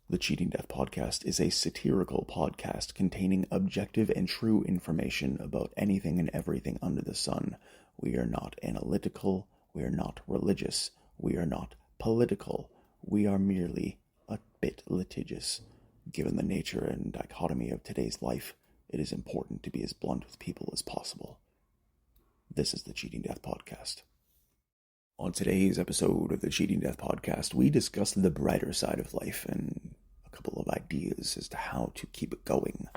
The Cheating Death Podcast is a satirical podcast containing objective and true information about anything and everything under the sun. We are not analytical, we are not religious, we are not political, we are merely a bit litigious. Given the nature and dichotomy of today's life, it is important to be as blunt with people as possible. This is the Cheating Death Podcast. On today's episode of the Cheating Death Podcast, we discuss the brighter side of life and a couple of ideas as to how to keep it going.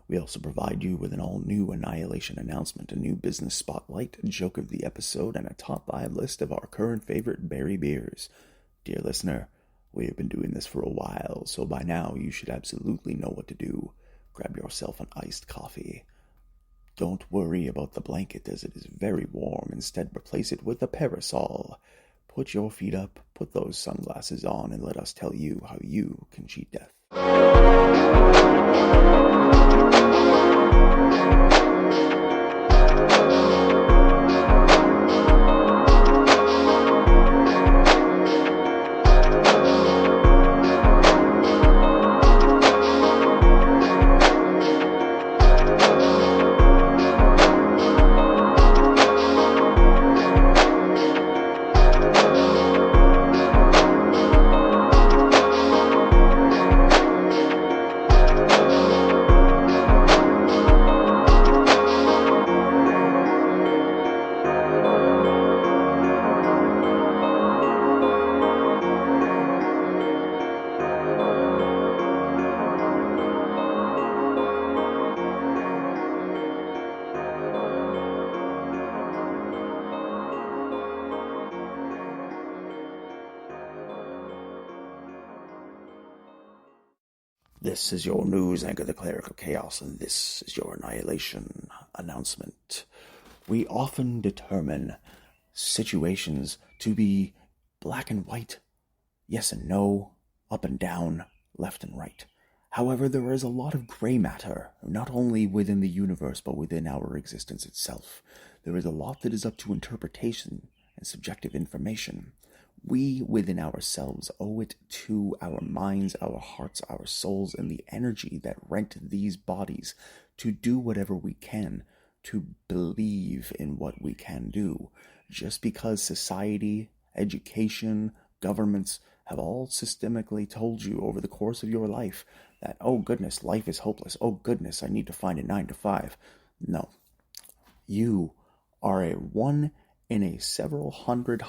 We also provide you with an all-new Annihilation Announcement, a new business spotlight, a joke of the episode, and a top 5 list of our current favorite berry beers. Dear listener, we have been doing this for a while, so by now you should absolutely know what to do. Grab yourself an iced coffee. Don't worry about the blanket as it is very warm. Instead, replace it with a parasol. Put your feet up, put those sunglasses on, and let us tell you how you can cheat death. This is your news anchor, the Cleric of Chaos, and this is your Annihilation Announcement. We often determine situations to be black and white, yes and no, up and down, left and right. However, there is a lot of gray matter, not only within the universe, but within our existence itself. There is a lot that is up to interpretation and subjective information. We, within ourselves, owe it to our minds, our hearts, our souls, and the energy that rent these bodies to do whatever we can, to believe in what we can do. Just because society, education, governments have all systemically told you over the course of your life that, oh goodness, life is hopeless. Oh goodness, I need to find a 9 to 5. No. You are a one in a several hundred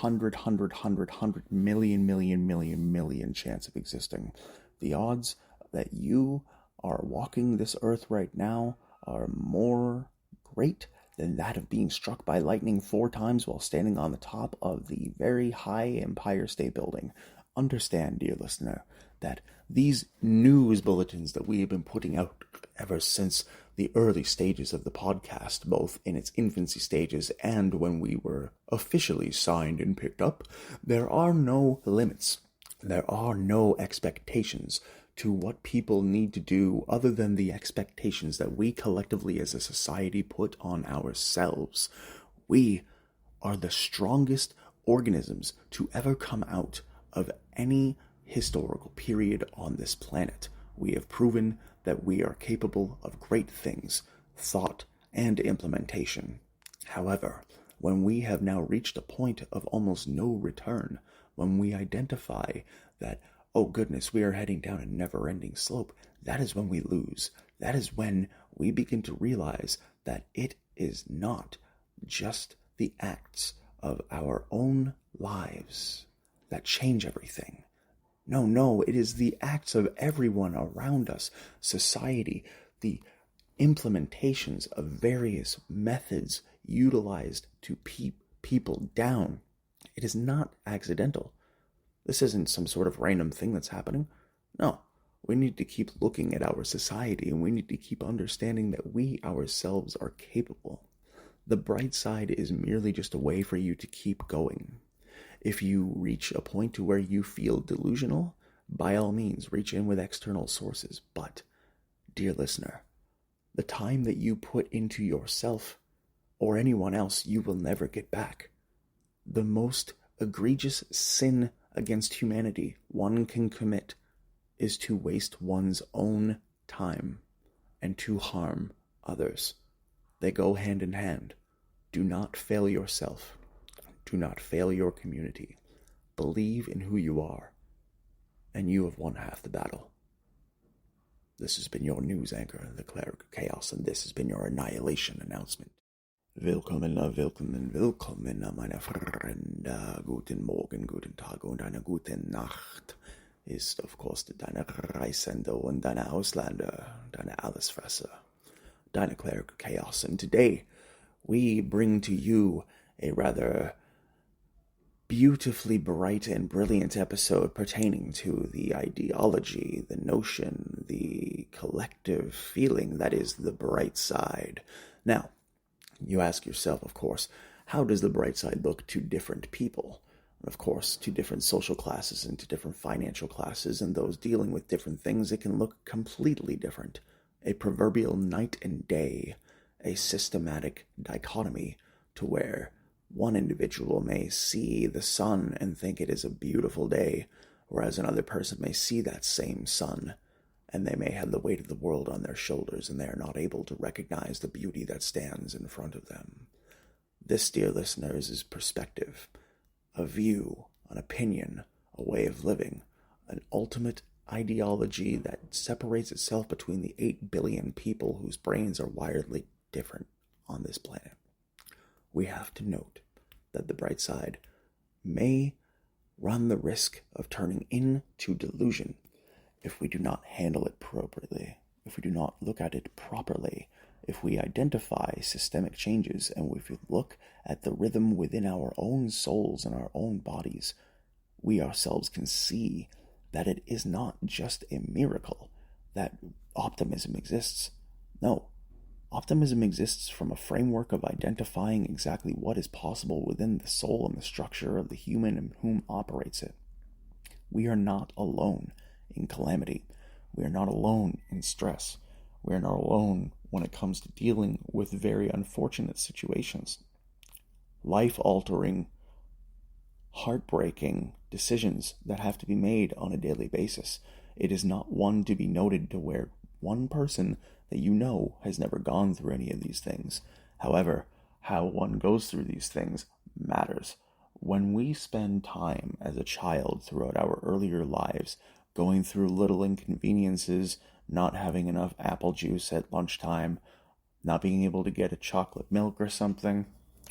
million chance of existing. The odds that you are walking this earth right now are more great than that of being struck by lightning 4 times while standing on the top of the very high Empire State Building. Understand, dear listener, that these news bulletins that we have been putting out ever since the early stages of the podcast, both in its infancy stages and when we were officially signed and picked up, there are no limits. There are no expectations to what people need to do other than the expectations that we collectively as a society put on ourselves. We are the strongest organisms to ever come out of any historical period on this planet. We have proven that we are capable of great things, thought and implementation. However, when we have now reached a point of almost no return, when we identify that, oh goodness, we are heading down a never-ending slope, that is when we lose. That is when we begin to realize that it is not just the acts of our own lives that change everything. No, it is the acts of everyone around us, society, the implementations of various methods utilized to keep people down. It is not accidental. This isn't some sort of random thing that's happening. No, we need to keep looking at our society, and we need to keep understanding that we ourselves are capable. The bright side is merely just a way for you to keep going. If you reach a point to where you feel delusional, by all means, reach in with external sources. But, dear listener, the time that you put into yourself or anyone else, you will never get back. The most egregious sin against humanity one can commit is to waste one's own time and to harm others. They go hand in hand. Do not fail yourself. Do not fail your community. Believe in who you are, and you have won half the battle. This has been your news anchor, the Cleric of Chaos, and this has been your Annihilation Announcement. Willkommen, willkommen, willkommen, meine Freunde. Guten Morgen, guten Tag und eine gute Nacht ist, of course, deine Reisende und deine Ausländer, deine Allesfresser, deine Cleric of Chaos. And today, we bring to you a rather beautifully bright and brilliant episode pertaining to the ideology, the notion, the collective feeling that is the bright side. Now, you ask yourself, of course, how does the bright side look to different people? Of course, to different social classes and to different financial classes and those dealing with different things, it can look completely different. A proverbial night and day, a systematic dichotomy to where one individual may see the sun and think it is a beautiful day, whereas another person may see that same sun, and they may have the weight of the world on their shoulders, and they are not able to recognize the beauty that stands in front of them. This, dear listeners, is perspective, a view, an opinion, a way of living, an ultimate ideology that separates itself between the 8 billion people whose brains are wildly different on this planet. We have to note that the bright side may run the risk of turning into delusion if we do not handle it appropriately, if we do not look at it properly, if we identify systemic changes, and if we look at the rhythm within our own souls and our own bodies, we ourselves can see that it is not just a miracle that optimism exists. No. Optimism exists from a framework of identifying exactly what is possible within the soul and the structure of the human in whom operates it. We are not alone in calamity. We are not alone in stress. We are not alone when it comes to dealing with very unfortunate situations. Life-altering, heartbreaking decisions that have to be made on a daily basis. It is not one to be noted to where one person that you know has never gone through any of these things. However, how one goes through these things matters. When we spend time as a child throughout our earlier lives going through little inconveniences, not having enough apple juice at lunchtime, not being able to get a chocolate milk or something,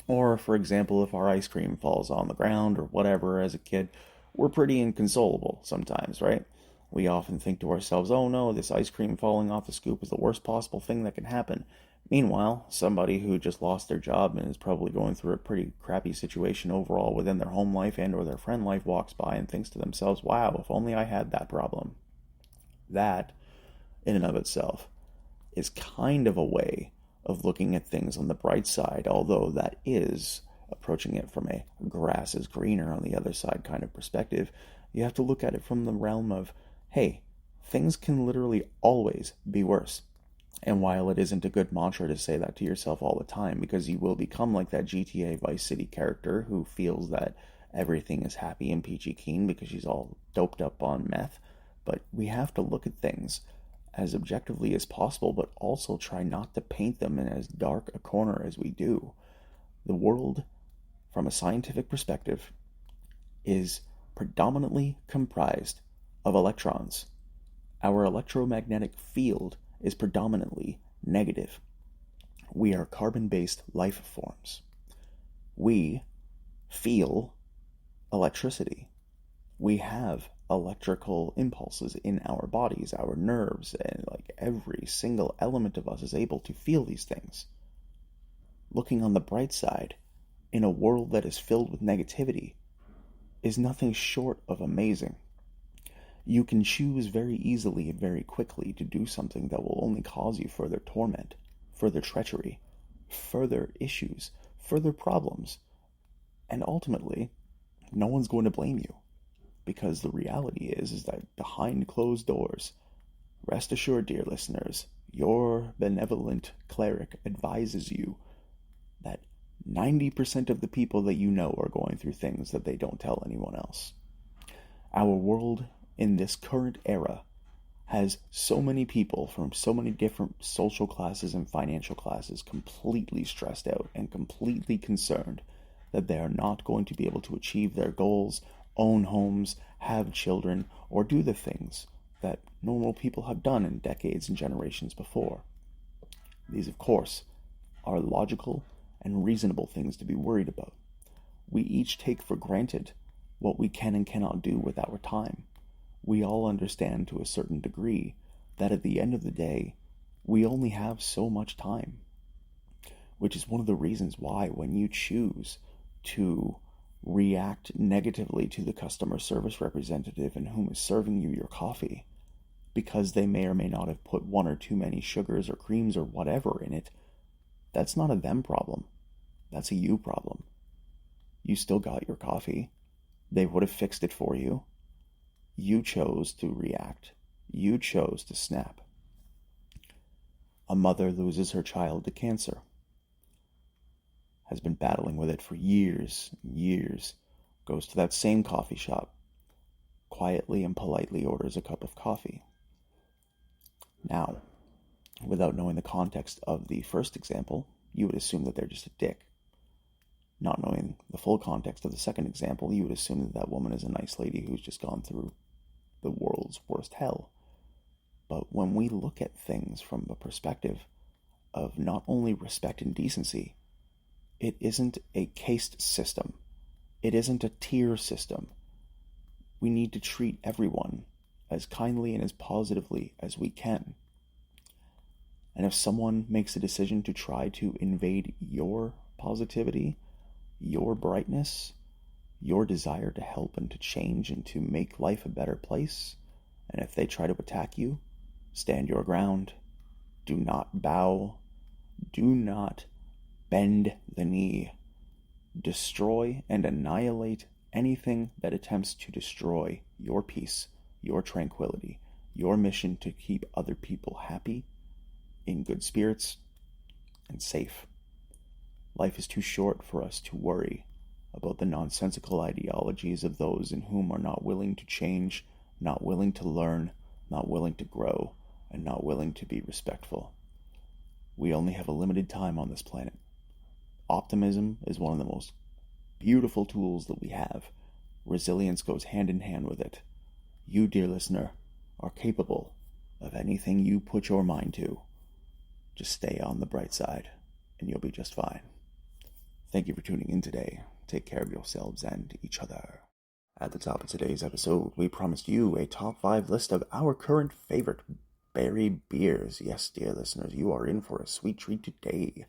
or, for example, if our ice cream falls on the ground or whatever as a kid, we're pretty inconsolable sometimes, right? We often think to ourselves, oh no, this ice cream falling off the scoop is the worst possible thing that can happen. Meanwhile, somebody who just lost their job and is probably going through a pretty crappy situation overall within their home life and or their friend life walks by and thinks to themselves, wow, if only I had that problem. That, in and of itself, is kind of a way of looking at things on the bright side, although that is approaching it from a grass is greener on the other side kind of perspective. You have to look at it from the realm of, hey, things can literally always be worse. And while it isn't a good mantra to say that to yourself all the time, because you will become like that GTA Vice City character who feels that everything is happy and peachy keen because she's all doped up on meth, but we have to look at things as objectively as possible, but also try not to paint them in as dark a corner as we do. The world, from a scientific perspective, is predominantly comprised of electrons. Our electromagnetic field is predominantly negative. We are carbon-based life forms. We feel electricity. We have electrical impulses in our bodies, our nerves, and like every single element of us is able to feel these things. Looking on the bright side, in a world that is filled with negativity, is nothing short of amazing. You can choose very easily and very quickly to do something that will only cause you further torment, further treachery, further issues, further problems, and ultimately, no one's going to blame you. Because the reality is that behind closed doors, rest assured, dear listeners, your benevolent cleric advises you that 90% of the people that you know are going through things that they don't tell anyone else. Our world in this current era has so many people from so many different social classes and financial classes completely stressed out and completely concerned that they are not going to be able to achieve their goals, own homes, have children, or do the things that normal people have done in decades and generations before. These, of course, are logical and reasonable things to be worried about. We each take for granted what we can and cannot do with our time. We all understand to a certain degree that at the end of the day, we only have so much time, which is one of the reasons why when you choose to react negatively to the customer service representative and whom is serving you your coffee, because they may or may not have put one or too many sugars or creams or whatever in it, that's not a them problem. That's a you problem. You still got your coffee. They would have fixed it for you. You chose to react. You chose to snap. A mother loses her child to cancer. Has been battling with it for years and years. Goes to that same coffee shop. Quietly and politely orders a cup of coffee. Now, without knowing the context of the first example, you would assume that they're just a dick. Not knowing the full context of the second example, you would assume that that woman is a nice lady who's just gone through the world's worst hell. But when we look at things from the perspective of not only respect and decency, it isn't a caste system. It isn't a tier system. We need to treat everyone as kindly and as positively as we can. And if someone makes a decision to try to invade your positivity, your brightness, your desire to help and to change and to make life a better place, and if they try to attack you, stand your ground. Do not bow. Do not bend the knee. Destroy and annihilate anything that attempts to destroy your peace, your tranquility, your mission to keep other people happy, in good spirits, and safe. Life is too short for us to worry about the nonsensical ideologies of those in whom are not willing to change, not willing to learn, not willing to grow, and not willing to be respectful. We only have a limited time on this planet. Optimism is one of the most beautiful tools that we have. Resilience goes hand in hand with it. You, dear listener, are capable of anything you put your mind to. Just stay on the bright side, and you'll be just fine. Thank you for tuning in today. Take care of yourselves and each other. At the top of today's episode, we promised you a top 5 list of our current favorite berry beers. Yes, dear listeners, you are in for a sweet treat today.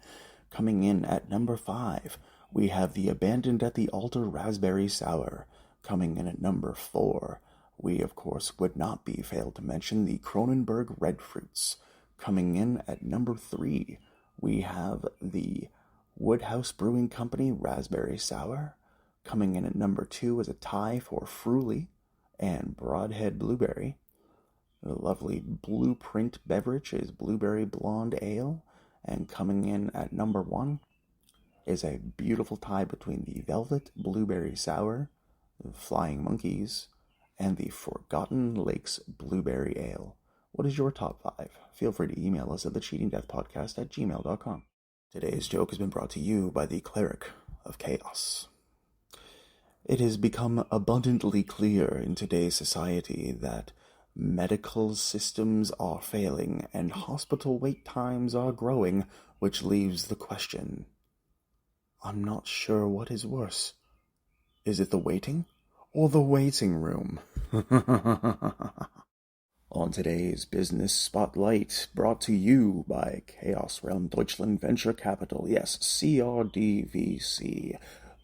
Coming in at number 5, we have the Abandoned at the Altar Raspberry Sour. Coming in at number 4, we, of course, would not be failed to mention the Kronenberg Red Fruits. Coming in at number 3, we have the Woodhouse Brewing Company Raspberry Sour. Coming in at number 2 is a tie for Fruly and Broadhead Blueberry. The lovely Blueprint beverage is Blueberry Blonde Ale. And coming in at number 1 is a beautiful tie between the Velvet Blueberry Sour, the Flying Monkeys, and the Forgotten Lakes Blueberry Ale. What is your top 5? Feel free to email us at thecheatingdeathpodcast@gmail.com. Today's joke has been brought to you by the Cleric of Chaos. It has become abundantly clear in today's society that medical systems are failing and hospital wait times are growing, which leaves the question, I'm not sure what is worse. Is it the waiting or the waiting room? On today's Business Spotlight, brought to you by Chaos Realm Deutschland Venture Capital, yes, CRDVC.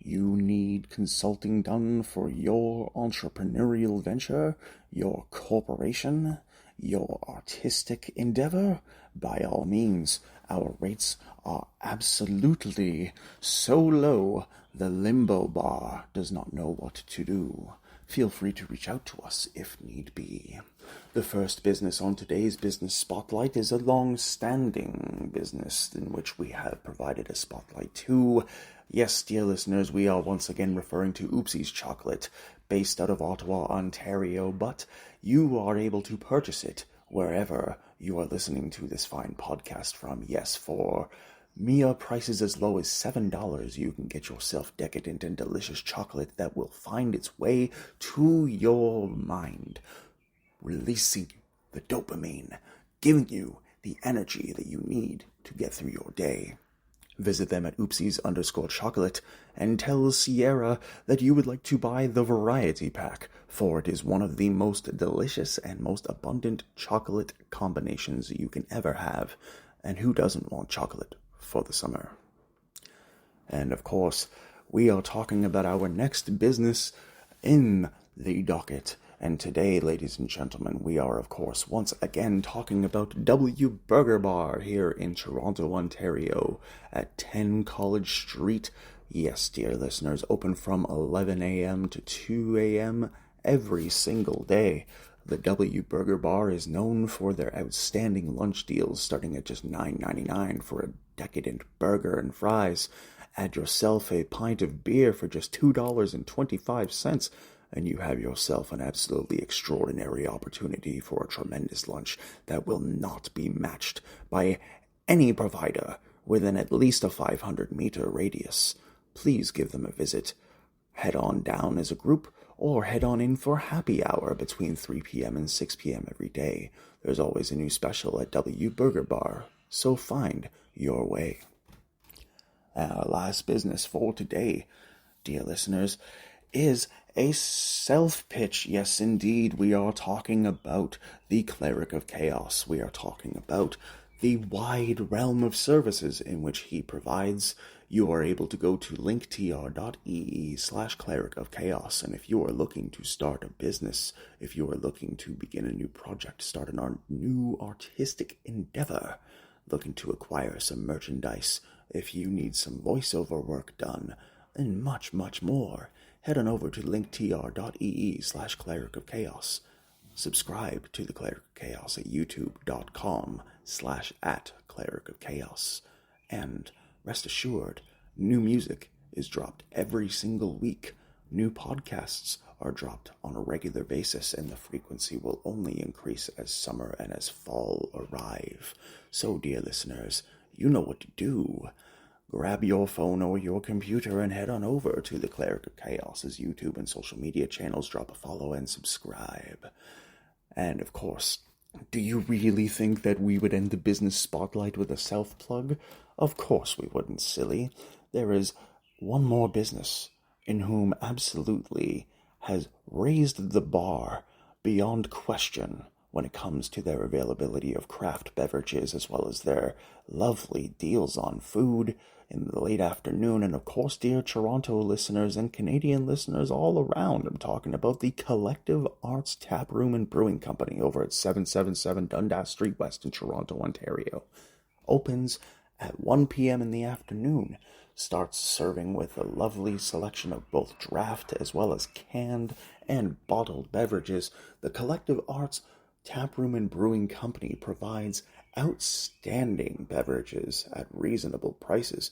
You need consulting done for your entrepreneurial venture, your corporation, your artistic endeavor? By all means, our rates are absolutely so low, the limbo bar does not know what to do. Feel free to reach out to us if need be. The first business on today's Business Spotlight is a long-standing business in which we have provided a spotlight to. Yes, dear listeners, we are once again referring to Oopsie's Chocolate, based out of Ottawa, Ontario, but you are able to purchase it wherever you are listening to this fine podcast from. Yes, for mere prices as low as $7, you can get yourself decadent and delicious chocolate that will find its way to your mind, releasing the dopamine, giving you the energy that you need to get through your day. Visit them at oopsies_chocolate and tell Sierra that you would like to buy the variety pack, for it is one of the most delicious and most abundant chocolate combinations you can ever have. And who doesn't want chocolate for the summer? And of course, we are talking about our next business in the docket. And today, ladies and gentlemen, we are, of course, once again talking about W Burger Bar here in Toronto, Ontario, at 10 College Street. Yes, dear listeners, open from 11 a.m. to 2 a.m. every single day. The W Burger Bar is known for their outstanding lunch deals, starting at just $9.99 for a decadent burger and fries. Add yourself a pint of beer for just $2.25, and you have yourself an absolutely extraordinary opportunity for a tremendous lunch that will not be matched by any provider within at least a 500-meter radius. Please give them a visit. Head on down as a group, or head on in for happy hour between 3 p.m. and 6 p.m. every day. There's always a new special at W Burger Bar, so find your way. Our last business for today, dear listeners, is a self-pitch. Yes, indeed, we are talking about the Cleric of Chaos. We are talking about the wide realm of services in which he provides. You are able to go to linktr.ee/Cleric of Chaos, and if you are looking to start a business, if you are looking to begin a new project, start a new artistic endeavor, looking to acquire some merchandise, if you need some voiceover work done, and much, much more, head on over to linktr.ee/Cleric of Chaos. Subscribe to the Cleric of Chaos at youtube.com/@Cleric of Chaos. And rest assured, new music is dropped every single week. New podcasts are dropped on a regular basis, and the frequency will only increase as summer and as fall arrive. So, dear listeners, you know what to do. Grab your phone or your computer and head on over to the Cleric of Chaos's YouTube and social media channels. Drop a follow and subscribe. And of course, do you really think that we would end the business spotlight with a self-plug? Of course we wouldn't, silly. There is one more business in whom absolutely has raised the bar beyond question when it comes to their availability of craft beverages, as well as their lovely deals on food in the late afternoon. And of course, dear Toronto listeners and Canadian listeners all around, I'm talking about the Collective Arts Tap Room and Brewing Company over at 777 Dundas Street West in Toronto, Ontario. Opens at 1 p.m. in the afternoon. Starts serving with a lovely selection of both draft as well as canned and bottled beverages. The Collective Arts Tap Room and Brewing Company provides outstanding beverages at reasonable prices.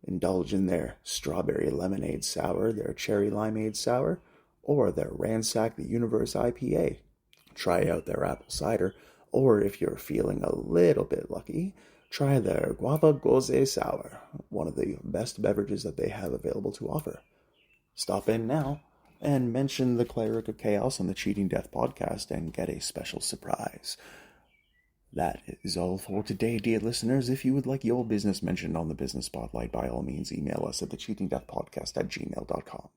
Indulge in their strawberry lemonade sour, their cherry limeade sour, or their Ransack the Universe IPA. Try out their apple cider, or if you're feeling a little bit lucky, try their guava goze sour, one of the best beverages that they have available to offer. Stop in now and mention the Cleric of Chaos on the Cheating Death podcast and get a special surprise. That is all for today, dear listeners. If you would like your business mentioned on the Business Spotlight, by all means email us at thecheatingdeathpodcast@gmail.com.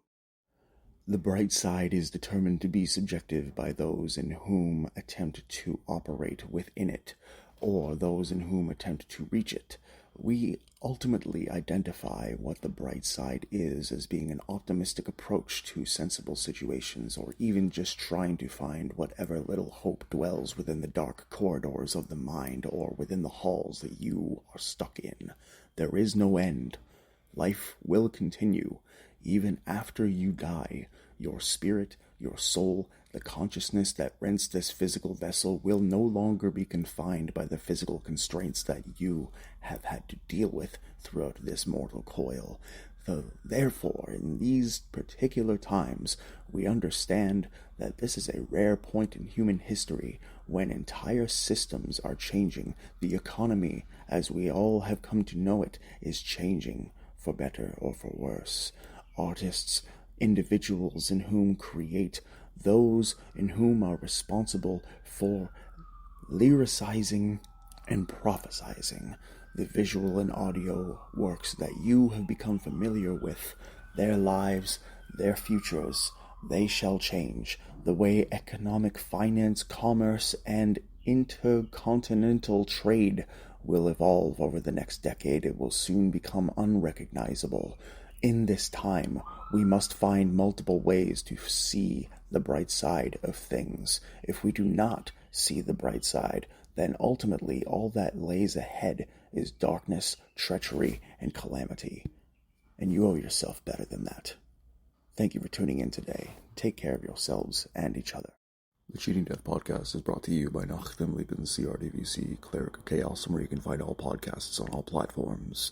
The bright side is determined to be subjective by those in whom attempt to operate within it, or those in whom attempt to reach it. We ultimately identify what the bright side is as being an optimistic approach to sensible situations, or even just trying to find whatever little hope dwells within the dark corridors of the mind, or within the halls that you are stuck in. There is no end. Life will continue. Even after you die, your spirit, your soul, the consciousness that rents this physical vessel will no longer be confined by the physical constraints that you have had to deal with throughout this mortal coil. Therefore, in these particular times, we understand that this is a rare point in human history when entire systems are changing. The economy, as we all have come to know it, is changing, for better or for worse. Artists, individuals in whom create, those in whom are responsible for lyricizing and prophesizing the visual and audio works that you have become familiar with, their lives, their futures, they shall change. The way economic, finance, commerce, and intercontinental trade will evolve over the next decade, it will soon become unrecognizable. In this time, we must find multiple ways to see the bright side of things. If we do not see the bright side, then ultimately all that lays ahead is darkness, treachery, and calamity. And you owe yourself better than that. Thank you for tuning in today. Take care of yourselves and each other. The Cheating Death Podcast is brought to you by Nachdem Leben CRDVC, Cleric of Chaos, where you can find all podcasts on all platforms.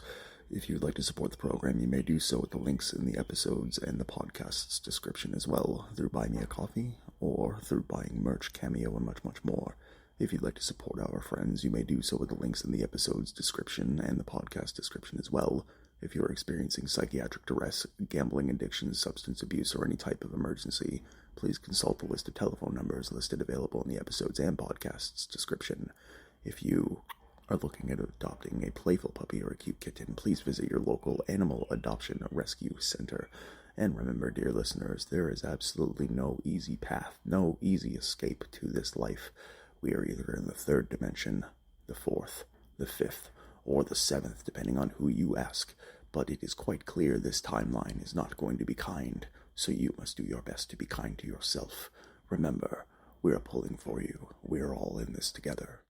If you'd like to support the program, you may do so at the links in the episodes and the podcast's description as well, through Buy Me a Coffee, or through buying merch, Cameo, and much, much more. If you'd like to support our friends, you may do so at the links in the episode's description and the podcast description as well. If you're experiencing psychiatric duress, gambling addiction, substance abuse, or any type of emergency, please consult the list of telephone numbers listed available in the episodes and podcast's description. If you are looking at adopting a playful puppy or a cute kitten, please visit your local animal adoption rescue center. And remember, dear listeners, there is absolutely no easy path, no easy escape to this life. We are either in the third dimension, the fourth, the fifth, or the seventh, depending on who you ask. But it is quite clear this timeline is not going to be kind, so you must do your best to be kind to yourself. Remember, we are pulling for you. We are all in this together.